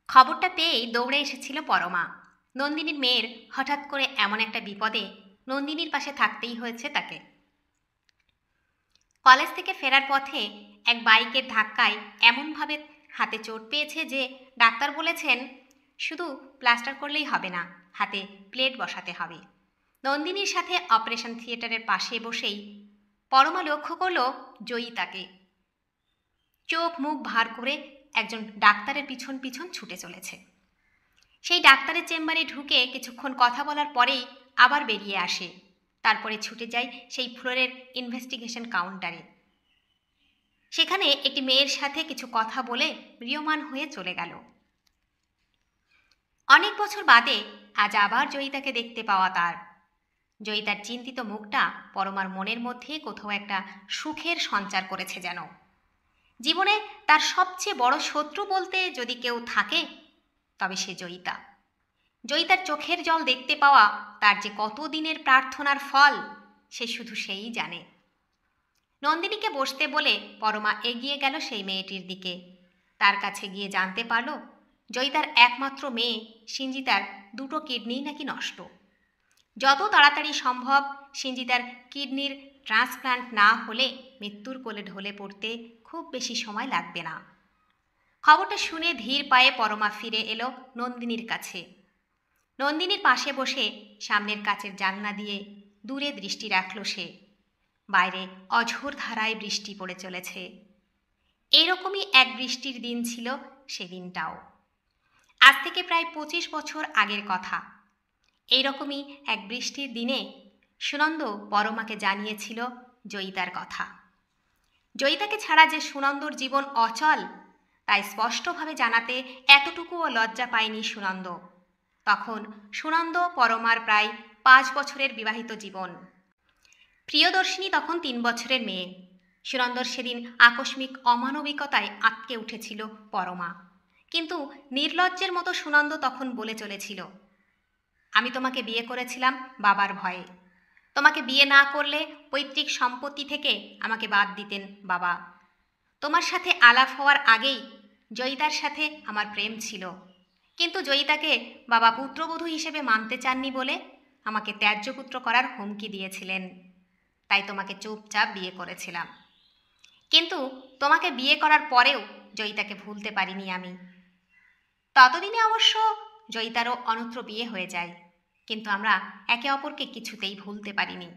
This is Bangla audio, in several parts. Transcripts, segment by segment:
খবরটা পেয়েই দৌড়ে এসেছিল পরমা। নন্দিনীর মেয়ের হঠাৎ করে এমন একটা বিপদে নন্দিনীর পাশে থাকতেই হয়েছে তাকে। কলেজ থেকে ফেরার পথে এক বাইকের ধাক্কায় এমনভাবে হাতে চোট পেয়েছে যে ডাক্তার বলেছেন শুধু প্লাস্টার করলেই হবে না, হাতে প্লেট বসাতে হবে। নন্দিনীর সাথে অপারেশন থিয়েটারের পাশে বসেই পরমা লক্ষ্য করল জয়িতাকে। চোখ মুখ ভার করে একজন ডাক্তারের পিছন পিছন ছুটে চলেছে। সেই ডাক্তারের চেম্বারে ঢুকে কিছুক্ষণ কথা বলার পরেই আবার বেরিয়ে আসে। তারপরে ছুটে যায় সেই ফ্লোরের ইনভেস্টিগেশন কাউন্টারে। সেখানে একটি মেয়ের সাথে কিছু কথা বলে ম্রিয়মাণ হয়ে চলে গেল। অনেক বছর বাদে আজ আবার জয়িতাকে দেখতে পাওয়া তার। জয়িতার চিন্তিত মুখটা পরমার মনের মধ্যে কোথাও একটা সুখের সঞ্চার করেছে যেন। জীবনে তার সবচেয়ে বড় শত্রু বলতে যদি কেউ থাকে তবে সে জয়িতা। জয়িতার চোখের জল দেখতে পাওয়া তার যে কতদিনের প্রার্থনার ফল সে শুধু সেই জানে। নন্দিনীকে বসতে বলে পরমা এগিয়ে গেল সেই মেয়েটির দিকে। তার কাছে গিয়ে জানতে পারল জয়িতার একমাত্র মেয়ে সিঞ্জিতার দুটো কিডনি নাকি নষ্ট। যত তাড়াতাড়ি সম্ভব সিঞ্জিতার কিডনির ট্রান্সপ্লান্ট না হলে মৃত্যুর কোলে ঢলে পড়তে খুব বেশি সময় লাগবে না। খবরটা শুনে ধীর পায়ে পরমা ফিরে এলো নন্দিনীর কাছে। নন্দিনীর পাশে বসে সামনের কাচের জানলা দিয়ে দূরে দৃষ্টি রাখল সে। বাইরে অঝোর ধারায় বৃষ্টি পড়ে চলেছে। এরকমই এক বৃষ্টির দিন ছিল সেদিনটাও। আজ থেকে প্রায় 25 বছর আগের কথা। এইরকমই এক বৃষ্টির দিনে সুনন্দ পরমাকে জানিয়েছিল জয়িতার কথা। জয়িতাকে ছাড়া যে সুনন্দর জীবন অচল তাই স্পষ্টভাবে জানাতে এতটুকুও লজ্জা পায়নি সুনন্দ। তখন সুনন্দ পরমার প্রায় 5 বছরের বিবাহিত জীবন। প্রিয়দর্শিনী তখন 3 বছরের মেয়ে। সুনন্দর সেদিন আকস্মিক অমানবিকতায় আটকে উঠেছিল পরমা। কিন্তু নির্লজ্জের মতো সুনন্দ তখন বলে চলেছিল, আমি তোমাকে বিয়ে করেছিলাম বাবার ভয়ে। তোমাকে বিয়ে না করলে পৈতৃক সম্পত্তি থেকে আমাকে বাদ দিতেন বাবা। তোমার সাথে আলাপ হওয়ার আগেই জয়িতার সাথে আমার প্রেম ছিল, কিন্তু জয়িতাকে বাবা পুত্রবধূ হিসেবে মানতে চাননি বলে আমাকে ত্যায্যপুত্র করার হুমকি দিয়েছিলেন। তাই তোমাকে চুপচাপ বিয়ে করেছিলাম। কিন্তু তোমাকে বিয়ে করার পরেও জয়িতাকে ভুলতে পারিনি আমি। ততদিনে অবশ্য জয়িতারও অন্যত্র বিয়ে হয়ে যায়, কিন্তু আমরা একে অপরকে কিছুতেই ভুলতে পারিনি।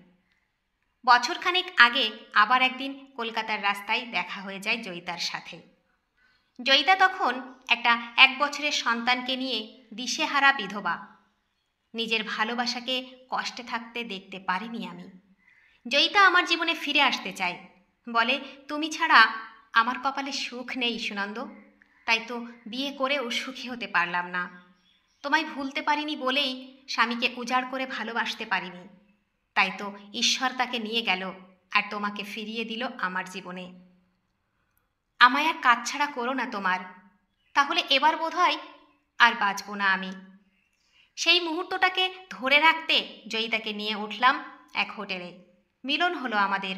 বছরখানেক আগে আবার একদিন কলকাতার রাস্তায় দেখা হয়ে যায় জয়িতার সাথে। জয়িতা তখন একটা 1 বছরের সন্তানকে নিয়ে দিশেহারা বিধবা। নিজের ভালোবাসাকে কষ্টে থাকতে দেখতে পারিনি আমি। জয়িতা আমার জীবনে ফিরে আসতে চায়, বলে তুমি ছাড়া আমার কপালে সুখ নেই সুনন্দ, তাই তো বিয়ে করেও সুখী হতে পারলাম না। তোমায় ভুলতে পারিনি বলেই স্বামীকে উজাড় করে ভালোবাসতে পারিনি, তাই তো ঈশ্বর তাকে নিয়ে গেল আর তোমাকে ফিরিয়ে দিল আমার জীবনে। আমায় আর কাছছাড়া করো না তোমার, তাহলে এবার বোধহয় আর বাঁচব না আমি। সেই মুহূর্তটাকে ধরে রাখতে জয়িতাকে নিয়ে উঠলাম এক হোটেলে। মিলন হলো আমাদের,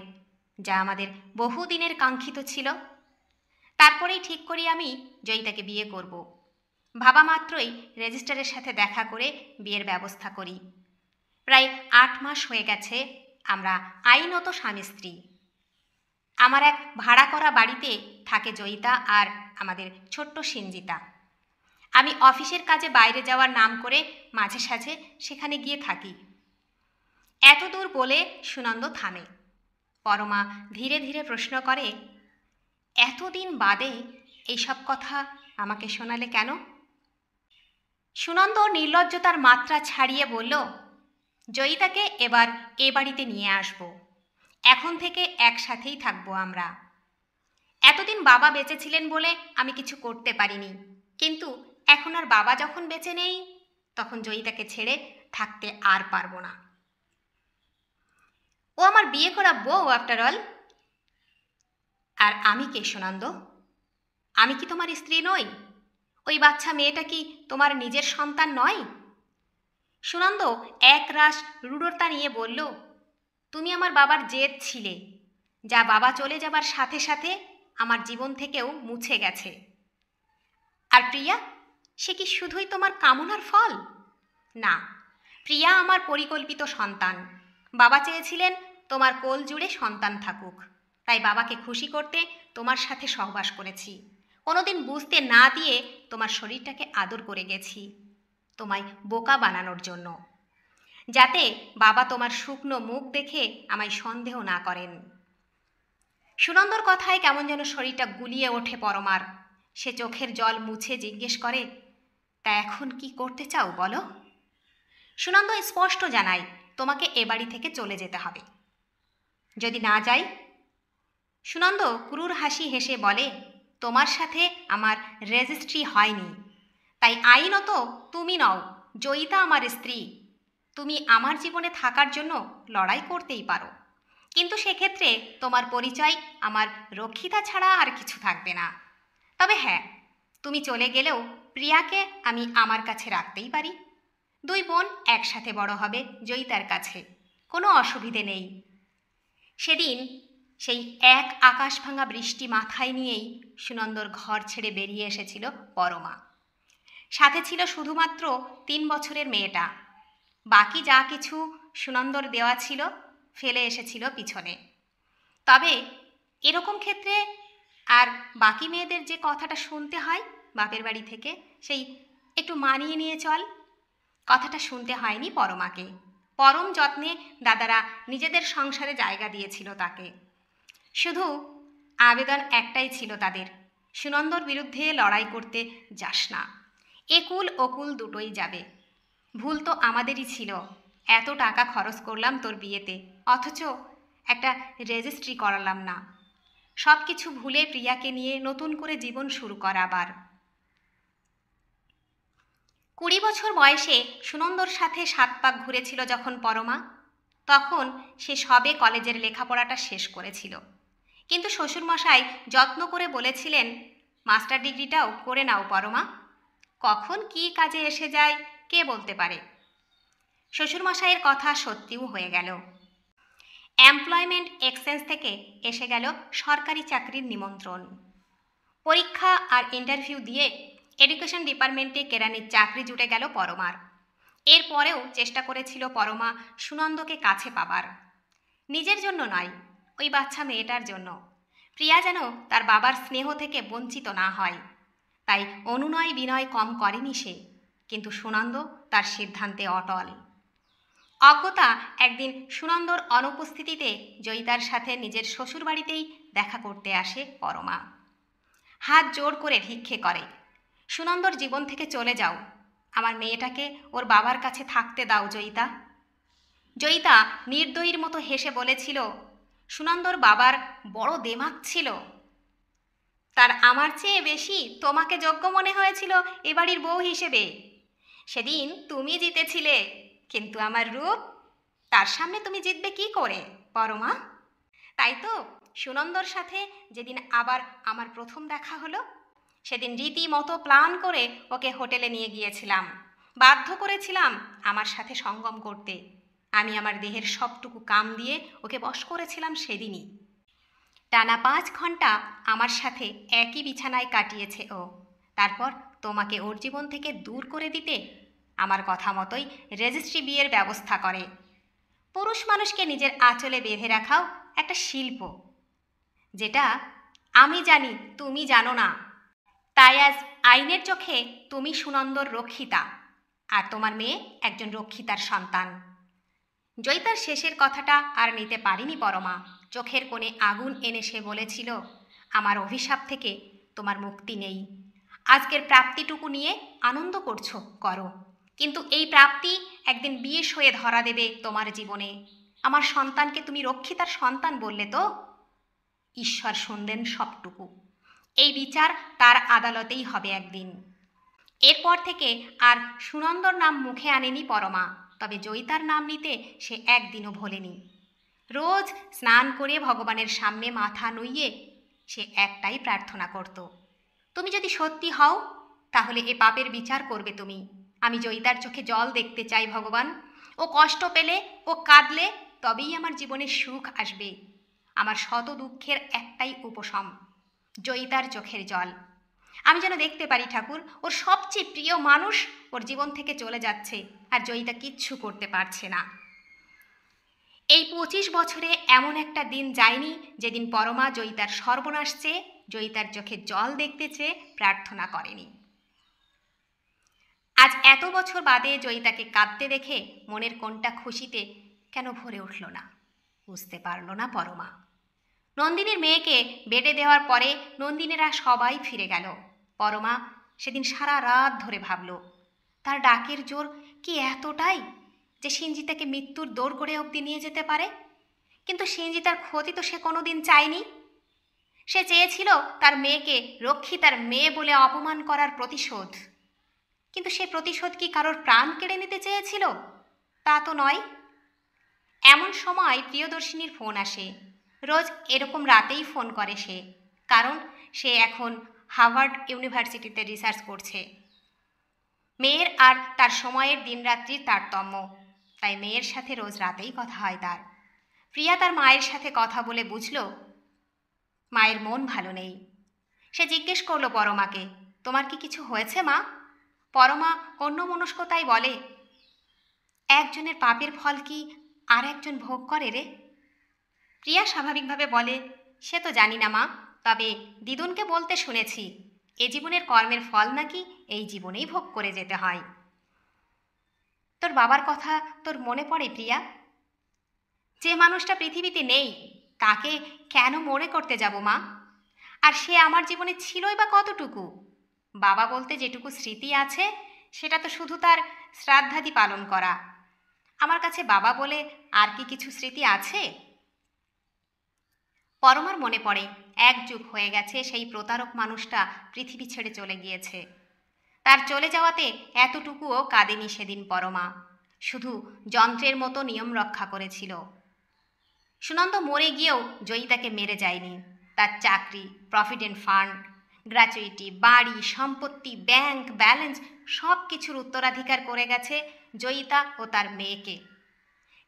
যা আমাদের বহুদিনের কাঙ্ক্ষিত ছিল। তারপরেই ঠিক করি আমি জয়িতাকে বিয়ে করব। ভাবা মাত্রই রেজিস্ট্রারের সাথে দেখা করে বিয়ের ব্যবস্থা করি। প্রায় 8 মাস হয়ে গেছে আমরা আইনত স্বামী স্ত্রী। আমার এক ভাড়া করা বাড়িতে থাকে জয়িতা আর আমাদের ছোট্ট সিঞ্জিতা। আমি অফিসের কাজে বাইরে যাওয়ার নাম করে মাঝে সাঝে সেখানে গিয়ে থাকি। এত দূর বলে সুনন্দ থামে। পরমা ধীরে ধীরে প্রশ্ন করে, এতদিন বাদে এইসব কথা আমাকে শোনালে কেন? সুনন্দ নির্লজ্জতার মাত্রা ছাড়িয়ে বলল, জয়িতাকে এবার এ বাড়িতে নিয়ে আসব। এখন থেকে একসাথেই থাকবো আমরা। এতদিন বাবা বেঁচে ছিলেন বলে আমি কিছু করতে পারিনি, কিন্তু এখন আর বাবা যখন বেঁচে নেই তখন জয়িতাকে ছেড়ে থাকতে আর পারবো না। ও আমার বিয়ে করা বউ আফটার অল। আর আমি কে সুনন্দ? আমি কি তোমার স্ত্রী নই? ওই বাচ্চা মেয়েটা কি তোমার নিজের সন্তান নয়? সুনন্দ এক রাশ রূঢ়তা নিয়ে বলল, তুমি আমার বাবার জেদ ছিলে, যা বাবা চলে যাবার সাথে সাথে আমার জীবন থেকেও মুছে গেছে। আর প্রিয়া, সে কি শুধুই তোমার কামনার ফল? না, প্রিয়া আমার পরিকল্পিত সন্তান। বাবা চেয়েছিলেন তোমার কোল জুড়ে সন্তান থাকুক, তাই বাবাকে খুশি করতে তোমার সাথে সহবাস করেছি। কোনোদিন বুঝতে না দিয়ে তোমার শরীরটাকে আদর করে গেছি, তোমায় বোকা বানানোর জন্য, যাতে বাবা তোমার শুকনো মুখ দেখে আমায় সন্দেহ না করেন। সুনন্দর কথায় কেমন যেন শরীরটা গুলিয়ে ওঠে পরমার। সে চোখের জল মুছে জিজ্ঞেস করে, তা এখন কি করতে চাও বলো? সুনন্দ স্পষ্ট জানায়, তোমাকে এ বাড়ি থেকে চলে যেতে হবে। যদি না যাই? সুনন্দ ক্রূর হাসি হেসে বলে, তোমার সাথে আমার রেজিস্ট্রি হয়নি, তাই আইনত তুমি নও, জয়িতা আমার স্ত্রী। তুমি আমার জীবনে থাকার জন্য লড়াই করতেই পারো, কিন্তু সেক্ষেত্রে তোমার পরিচয় আমার রক্ষিতা ছাড়া আর কিছু থাকবে না। তবে হ্যাঁ, তুমি চলে গেলেও প্রিয়াকে আমি আমার কাছে রাখতেই পারি। দুই বোন একসাথে বড় হবে জয়িতার কাছে, কোনো অসুবিধে নেই। সেদিন সেই এক আকাশ ভাঙা বৃষ্টি মাথায় নিয়েই সুনন্দর ঘর ছেড়ে বেরিয়ে এসেছিল পরমা। সাথে ছিল শুধুমাত্র 3 বছরের মেয়েটা। বাকি যা কিছু সুনন্দর দেওয়া ছিল ফেলে এসেছিল পিছনে। তবে এরকম ক্ষেত্রে আর বাকি মেয়েদের যে কথাটা শুনতে হয় বাপের বাড়ি থেকে, সেই একটু মানিয়ে নিয়ে চল, কথাটা শুনতে হয়নি পরমাকে। পরম যত্নে দাদারা নিজেদের সংসারে জায়গা দিয়েছিল তাকে। শুধু আবেদন একটাই ছিল তাদের, সুনন্দর বিরুদ্ধে লড়াই করতে যাস না, একুল ওকুল দুটোই যাবে। ভুল তো আমাদেরই ছিল, এত টাকা খরচ করলাম তোর বিয়েতে, অথচ একটা রেজিস্ট্রি করালাম না। সব কিছু ভুলে প্রিয়াকে নিয়ে নতুন করে জীবন শুরু করা আবার। 20 বছর বয়সে সুনন্দর সাথে 7 পাক ঘুরেছিল যখন পরমা, তখন সে সবে কলেজের লেখাপড়াটা শেষ করেছিল। কিন্তু শ্বশুরমশাই যত্ন করে বলেছিলেন, মাস্টার ডিগ্রিটাও করে নাও পরমা, কখন কি কাজে এসে যায় কে বলতে পারে। শ্বশুরমশাইয়ের কথা সত্যিও হয়ে গেল। এমপ্লয়মেন্ট এক্সচেঞ্জ থেকে এসে গেল সরকারি চাকরির নিমন্ত্রণ। পরীক্ষা আর ইন্টারভিউ দিয়ে এডুকেশন ডিপার্টমেন্টে কেরানির চাকরি জুটে গেল পরমার। এরপরেও চেষ্টা করেছিল পরমা সুনন্দকে কাছে পাবার, নিজের জন্য নয়, ওই বাচ্চা মেয়েটার জন্য। প্রিয়া যেন তার বাবার স্নেহ থেকে বঞ্চিত না হয়, তাই অনুনয় বিনয় কম করেনি সে। কিন্তু সুনন্দ তার সিদ্ধান্তে অটল। অজ্ঞতা একদিন সুনন্দর অনুপস্থিতিতে জয়িতার সাথে নিজের শ্বশুরবাড়িতেই দেখা করতে আসে পরমা। হাত জোড় করে ভিক্ষে করে, সুনন্দর জীবন থেকে চলে যাও, আমার মেয়েটাকে ওর বাবার কাছে থাকতে দাও জয়িতা। জয়িতা নির্দয়ীর মতো হেসে বলেছিল, সুনন্দর বাবার বড় দেমাক ছিল, তার আমার চেয়ে বেশি তোমাকে যোগ্য মনে হয়েছিল এ বাড়ির বউ হিসেবে। সেদিন তুমি জিতেছিলে, কিন্তু আমার রূপ, তার সামনে তুমি জিতবে কি করে পরমা? তাই তো সুনন্দর সাথে যেদিন আবার আমার প্রথম দেখা হলো, সেদিন রীতিমতো প্ল্যান করে ওকে হোটেলে নিয়ে গিয়েছিলাম, বাধ্য করেছিলাম আমার সাথে সঙ্গম করতে। আমি আমার দেহের সবটুকু কাম দিয়ে ওকে বশ করেছিলাম সেদিনই। টানা 5 ঘন্টা আমার সাথে একই বিছানায় কাটিয়েছে ও। তারপর তোমাকে ওর জীবন থেকে দূর করে দিতে আমার কথা মতোই রেজিস্ট্রি বিয়ের ব্যবস্থা করে। পুরুষ মানুষকে নিজের আঁচলে বেঁধে রাখাও একটা শিল্প, যেটা আমি জানি তুমি জানো না। তাই আজ আইনের চোখে তুমি সুনন্দর রক্ষিতা, আর তোমার মেয়ে একজন রক্ষিতার সন্তান। জয়িতার শেষের কথাটা আর নিতে পারিনি পরমা। চোখের কোণে আগুন এনে সে বলেছিল, আমার অভিশাপ থেকে তোমার মুক্তি নেই। আজকের প্রাপ্তিটুকু নিয়ে আনন্দ করছো, করো, কিন্তু এই প্রাপ্তি একদিন বিষ হয়ে ধরা দেবে তোমার জীবনে। আমার সন্তানকে তুমি রক্ষিতার সন্তান বললে তো? ঈশ্বর শুনলেন সবটুকু। এই বিচার তার আদালতেই হবে একদিন। এরপর থেকে আর সুনন্দর নাম মুখে আনেনি পরমা, তবে জয়িতার নাম নিতে সে একদিনও ভোলেনি। রোজ স্নান করে ভগবানের সামনে মাথা নুইয়ে সে একটাই প্রার্থনা করত, তুমি যদি সত্যি হও তাহলে এ পাপের বিচার করবে তুমি। আমি জয়িতার চোখে জল দেখতে চাই ভগবান। ও কষ্ট পেলে, ও কাঁদলে তবেই আমার জীবনে সুখ আসবে। আমার শত দুঃখের একটাই উপশম, জয়িতার চোখের জল। আমি যেন দেখতে পারি ঠাকুর, ওর সবচেয়ে প্রিয় মানুষ ওর জীবন থেকে চলে যাচ্ছে, আর জয়িতা কিচ্ছু করতে পারছে না। এই 25 বছরে এমন একটা দিন যায়নি যেদিন পরমা জয়িতার সর্বনাশ চেয়ে, জয়িতার চোখে জল দেখতে চেয়ে প্রার্থনা করেনি। আজ এত বছর বাদে জয়িতাকে কাঁদতে দেখে মনের কোণটা খুশিতে কেন ভরে উঠল না, বুঝতে পারল না পরমা। নন্দিনীর মেয়েকে বেডে দেওয়ার পরে নন্দিনীরা সবাই ফিরে গেল। পরমা সেদিন সারা রাত ধরে ভাবল, তার ডাকের জোর কি এতটাই যে সিঞ্জিতাকে মৃত্যুর দোরগোড়ে অবধি নিয়ে যেতে পারে। কিন্তু সিঞ্জিতার ক্ষতি তো সে কোনোদিন চায়নি। সে চেয়েছিল তার মেয়েকে রক্ষিতার মেয়ে বলে অপমান করার প্রতিশোধ। কিন্তু সে প্রতিশোধ কি কারোর প্রাণ কেড়ে নিতে চেয়েছিল? তা তো নয়। এমন সময় প্রিয়দর্শিনীর ফোন আসে। রোজ এরকম রাতেই ফোন করে সে, কারণ সে এখন হার্ভার্ড ইউনিভার্সিটিতে রিসার্চ করছে। মেয়ের আর তার সময়ের দিনরাত্রির তারতম্য, তাই মেয়ের সাথে রোজ রাতেই কথা হয় তার। প্রিয়া তার মায়ের সাথে কথা বলে বুঝল মায়ের মন ভালো নেই। সে জিজ্ঞেস করল পরমাকে, তোমার কি কিছু হয়েছে মা? পরমা অন্যমনস্কতায় বলে, একজনের পাপের ফল কি আর একজন ভোগ করে রে? প্রিয়া স্বাভাবিকভাবে বলে, সে তো জানি না মা, তবে দিদুনকে বলতে শুনেছি এ জীবনের কর্মের ফল নাকি এই জীবনেই ভোগ করে যেতে হয়। তোর বাবার কথা তোর মনে পড়ে প্রিয়া? যে মানুষটা পৃথিবীতে নেই তাকে কেন মনে করতে যাব মা? আর সে আমার জীবনে ছিলই বা কতটুকু? বাবা বলতে যেটুকু স্মৃতি আছে সেটা তো শুধু তার শ্রাদ্ধাদি পালন করা। আমার কাছে বাবা বলে আর কি কিছু স্মৃতি আছে? পরমার মনে পড়ে 1 যুগ হয়ে গেছে সেই প্রতারক মানুষটা পৃথিবী ছেড়ে চলে গিয়েছে। তার চলে যাওয়াতে এতটুকুও কাঁদেনি সেদিন পরমা, শুধু যন্ত্রের মতো নিয়ম রক্ষা করেছিল। সুনন্দ মরে গিয়েও জয়িতাকে মেরে যায়নি। তার চাকরি, প্রভিডেন্ট ফান্ড, গ্র্যাচুইটি, বাড়ি, সম্পত্তি, ব্যাংক ব্যালেন্স সব কিছুর উত্তরাধিকার করে গেছে জয়িতা ও তার মেয়েকে।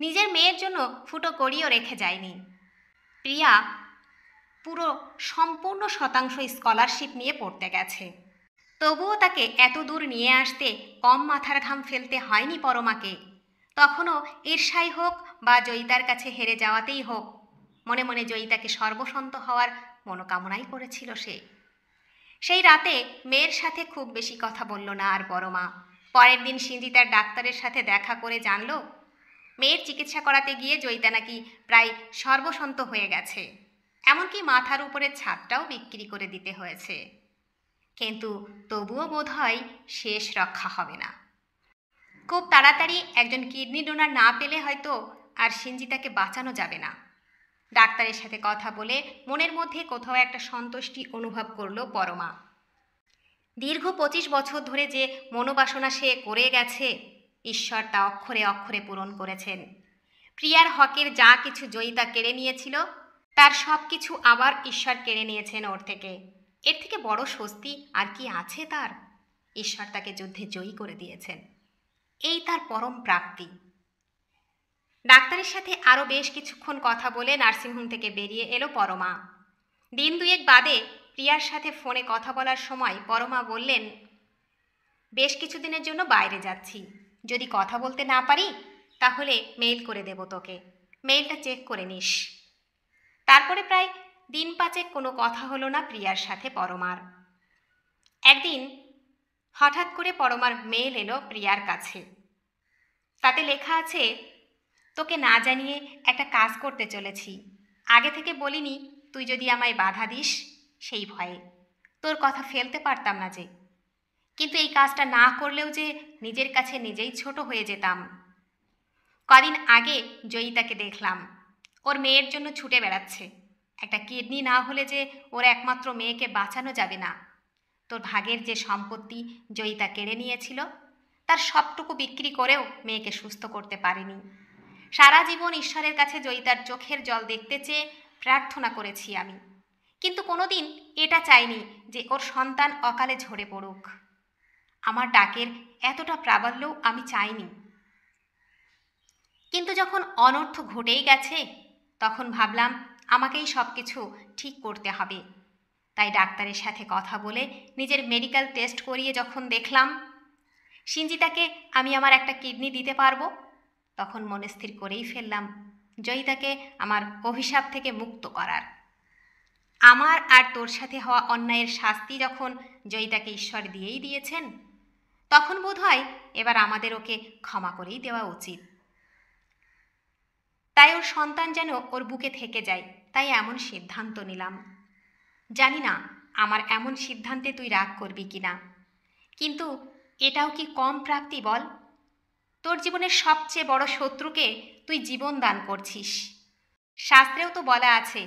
নিজের মেয়ের জন্য ফুটো করিও রেখে যায়নি। প্রিয়া পুরো সম্পূর্ণ শতাংশ স্কলারশিপ নিয়ে পড়তে গেছে। তবুও তাকে এত দূর নিয়ে আসতে কম মাথার ঘাম ফেলতে হয়নি পরমাকে। তখনও ঈর্ষাই হোক বা জয়িতার কাছে হেরে যাওয়াতেই হোক, মনে মনে জয়িতাকে সর্বসন্ত হওয়ার মনোকামনাই করেছিল সে। সেই রাতে মেয়ের সাথে খুব বেশি কথা বলল না আর পরমা। পরের দিন সিঞ্জিতার ডাক্তারের সাথে দেখা করে জানল মেয়ের চিকিৎসা করাতে গিয়ে জয়িতা নাকি প্রায় সর্বসন্ত হয়ে গেছে, এমনকি মাথার উপরের ছাদটাও বিক্রি করে দিতে হয়েছে। কিন্তু তবুও বোধহয় শেষ রক্ষা হবে না। খুব তাড়াতাড়ি একজন কিডনি ডোনার না পেলে হয়তো আর সিঞ্জিতাকে বাঁচানো যাবে না। ডাক্তারের সাথে কথা বলে মনের মধ্যে কোথাও একটা সন্তুষ্টি অনুভব করল পরমা। দীর্ঘ 25 বছর ধরে যে মনোবাসনা সে করে গেছে, ঈশ্বর তা অক্ষরে অক্ষরে পূরণ করেছেন। প্রিয়ার হকের যা কিছু জয়িতা কেড়ে নিয়েছিল তার সব কিছু আবার ঈশ্বর কেড়ে নিয়েছেন ওর থেকে। এর থেকে বড় স্বস্তি আর কি আছে তার? ঈশ্বর তাকে যুদ্ধে জয়ী করে দিয়েছেন, এই তার পরম প্রাপ্তি। ডাক্তারের সাথে আরও বেশ কিছুক্ষণ কথা বলে নার্সিংহোম থেকে বেরিয়ে এলো পরমা। দিন 2 বাদে প্রিয়ার সাথে ফোনে কথা বলার সময় পরমা বললেন, বেশ কিছুদিনের জন্য বাইরে যাচ্ছি, যদি কথা বলতে না পারি তাহলে মেইল করে দেব তোকে, মেইলটা চেক করে নিস। তারপরে প্রায় দিন 5 কোনো কথা হলো না প্রিয়ার সাথে পরমার। একদিন হঠাৎ করে পরমার মেইল এলো প্রিয়ার কাছে। তাতে লেখা আছে, তোকে না জানিয়ে একটা কাজ করতে চলেছি, আগে থেকে বলিনি, তুই যদি আমায় বাধা দিস সেই ভয়ে। তোর কথা ফেলতে পারতাম না যে, কিন্তু এই কাজটা না করলেও যে নিজের কাছে নিজেই ছোট হয়ে যেতাম। কদিন আগে জয়িতাকে দেখলাম, ওর মেয়ের জন্য ছুটে বেড়াচ্ছে। একটা কিডনি না হলে যে ওর একমাত্র মেয়েকে বাঁচানো যাবে না। তোর ভাগের যে সম্পত্তি জয়িতা কেড়ে নিয়েছিল তার সবটুকু বিক্রি করেও মেয়েকে সুস্থ করতে পারেনি। সারা জীবন ঈশ্বরের কাছে জয়িতার চোখের জল দেখতে চেয়ে প্রার্থনা করেছি আমি, কিন্তু কোনোদিন এটা চাইনি যে ওর সন্তান অকালে ঝরে পড়ুক। আমার ডাকের এতটা প্রাবল্যও আমি চাইনি। কিন্তু যখন অনর্থ ঘটেই গেছে তখন ভাবলাম আমাকেই সব কিছু ঠিক করতে হবে। তাই ডাক্তারের সাথে কথা বলে নিজের মেডিকেল টেস্ট করিয়ে যখন দেখলাম সিঞ্জিতাকে আমি আমার একটা কিডনি দিতে পারবো, তখন মনে স্থির করেই ফেললাম জয়িতাকে আমার অভিশাপ থেকে মুক্ত করার। আমার আর তোর সাথে হওয়া অন্যায়ের শাস্তি যখন জয়িতাকে ঈশ্বর দিয়েই দিয়েছেন, তখন বোধহয় এবার আমাদের ওকে ক্ষমা করেই দেওয়া উচিত। তাই ওর সন্তান যেন ওর বুকে থেকে যায়, তাই এমন সিদ্ধান্ত নিলাম। জানি না আমার এমন সিদ্ধান্তে তুই রাগ করবি কিনা, কিন্তু এটাও কি কম প্রাপ্তি বল? তোর জীবনের সবচেয়ে বড় শত্রুকে তুই জীবন দান করছিস। শাস্ত্রেও তো বলা আছে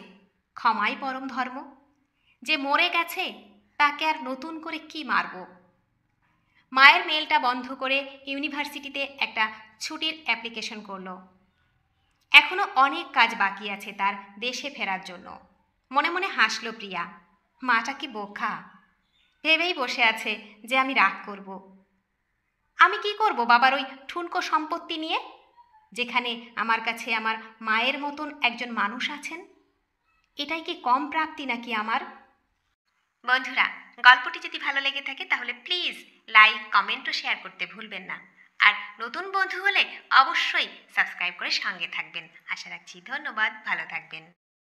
ক্ষমাই পরম ধর্ম। যে মরে গেছে তাকে আর নতুন করে কি মারব? মায়ের মেলটা বন্ধ করে ইউনিভার্সিটিতে একটা ছুটির অ্যাপ্লিকেশন করলো। এখনো অনেক কাজ বাকি আছে তার দেশে ফেরার জন্য। মনে মনে হাসল প্রিয়া। মাটা কি বোকা, ভেবেই বসে আছে যে আমি রাগ করব। আমি কি করব বাবার ওই ঠুনকো সম্পত্তি নিয়ে, যেখানে আমার কাছে আমার মায়ের মতন একজন মানুষ আছেন? এটাই কি কম প্রাপ্তি নাকি আমার? বন্ধুরা, গল্পটি যদি ভালো লেগে থাকে তাহলে প্লিজ লাইক, কমেন্ট ও শেয়ার করতে ভুলবেন না। আর নতুন বন্ধু হলে অবশ্যই সাবস্ক্রাইব করে সঙ্গে থাকবেন। আশা রাখছি। ধন্যবাদ, ভালো থাকবেন।